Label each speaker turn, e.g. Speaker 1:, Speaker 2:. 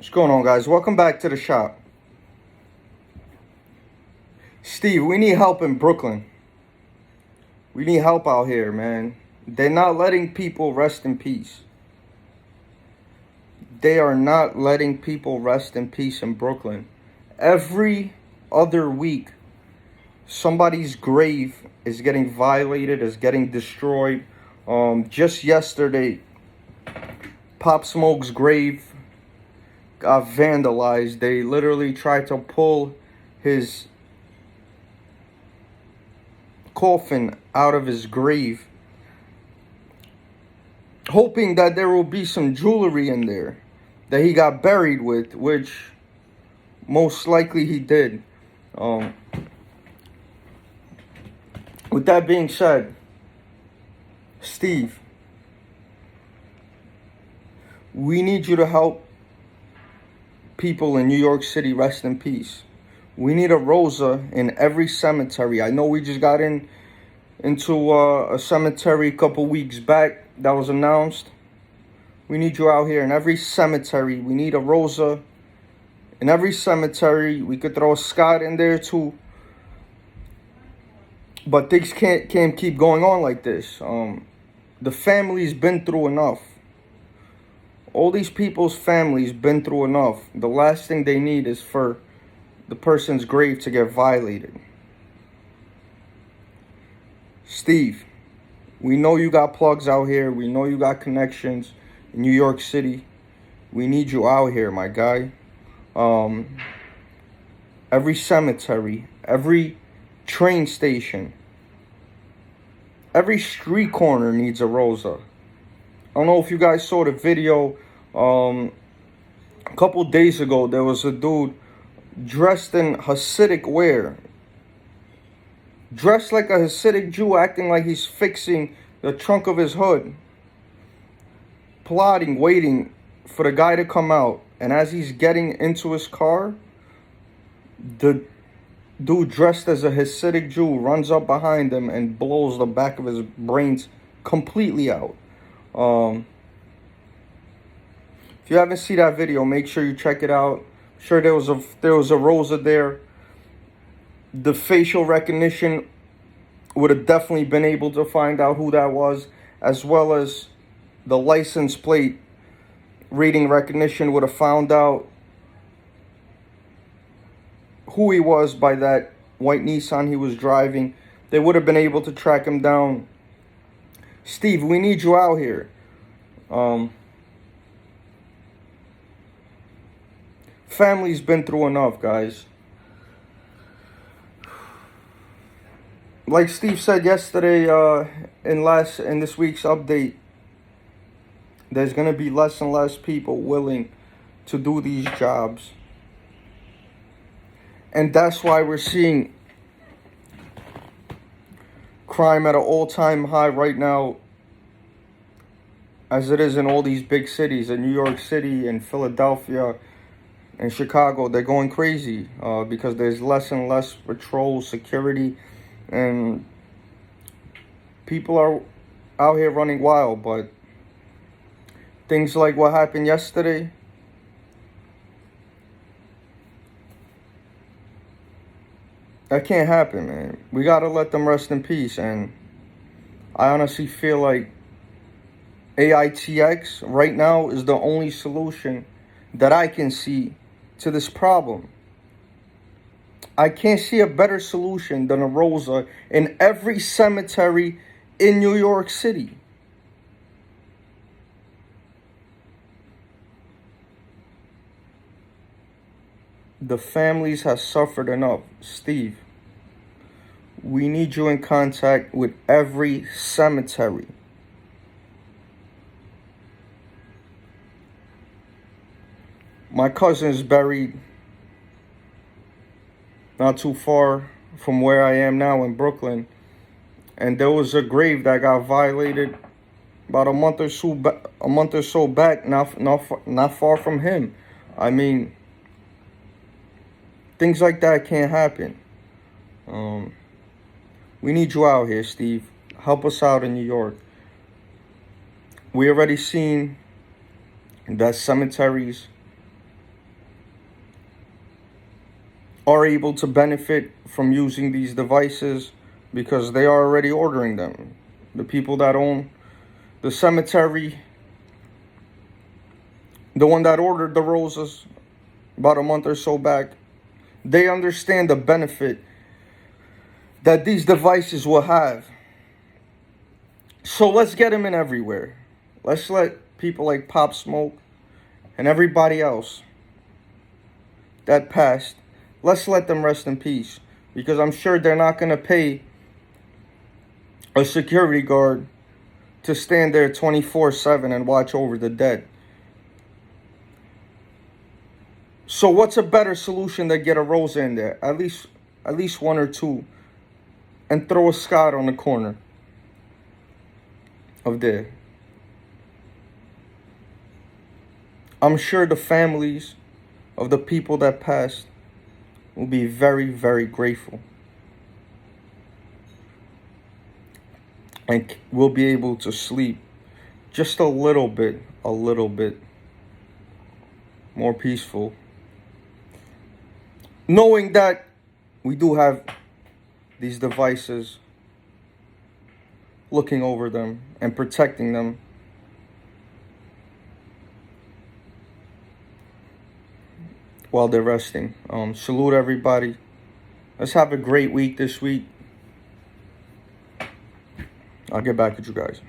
Speaker 1: What's going on, guys? Welcome back to the shop. Steve, we need help in Brooklyn. We need help out here, man. They're not letting people rest in peace. They are not letting people rest in peace in Brooklyn. Every other week, somebody's grave is getting violated, is getting destroyed. Just yesterday, Pop Smoke's grave got vandalized. They literally tried to pull his coffin out of his grave, hoping that there will be some jewelry in there that he got buried with, which most likely he did. With that being said, Steve, we need you to help people in New York City rest in peace. We need a Rosa in every cemetery. I know we just got into a cemetery a couple weeks back that was announced. We need you out here in every cemetery. We need a Rosa in every cemetery. We could throw a Scott in there too. But things can't keep going on like this. The family's been through enough. All these people's families been through enough. The last thing they need is for the person's grave to get violated. Steve, we know you got plugs out here. We know you got connections in New York City. We need you out here, my guy. Every cemetery, every train station, every street corner needs a Rosa. I don't know if you guys saw the video. A couple days ago, there was a dude dressed in Hasidic wear. Dressed like a Hasidic Jew, acting like he's fixing the trunk of his hood. Plotting, waiting for the guy to come out. And as he's getting into his car, the dude dressed as a Hasidic Jew runs up behind him and blows the back of his brains completely out. If you haven't seen that video, make sure you check it out. I'm sure there was a Rosa there. The facial recognition would have definitely been able to find out who that was, as well as the license plate reading recognition would have found out who he was by that white Nissan he was driving. They would have been able to track him down. Steve, we need you out here. Family's been through enough, guys. Like Steve said yesterday, in this week's update, there's gonna be less and less people willing to do these jobs. And that's why we're seeing crime at an all-time high right now, as it is in all these big cities, in New York City and Philadelphia and Chicago. They're going crazy because there's less and less patrol security, and people are out here running wild. But things like what happened yesterday, that can't happen, man. We gotta let them rest in peace. And I honestly feel like AITX right now is the only solution that I can see to this problem. I can't see a better solution than a Rosa in every cemetery in New York City. The families have suffered enough. Steve, we need you in contact with every cemetery. My cousin is buried not too far from where I am now in Brooklyn. And there was a grave that got violated about a month or so back, not far from him. I mean, things like that can't happen. We need you out here, Steve. Help us out in New York. We already seen that cemeteries are able to benefit from using these devices because they are already ordering them. The people that own the cemetery, the one that ordered the roses about a month or so back, they understand the benefit that these devices will have. So let's get them in everywhere. Let's let people like Pop Smoke and everybody else that passed, let's let them rest in peace. Because I'm sure they're not going to pay a security guard to stand there 24/7 and watch over the dead. So what's a better solution than get a rose in there? At least one or two. And throw a Scott on the corner of there. I'm sure the families of the people that passed will be very, very grateful. And will be able to sleep just a little bit more peaceful, knowing that we do have these devices looking over them and protecting them. While they're resting. Salute everybody. Let's have a great week this week. I'll get back with you guys.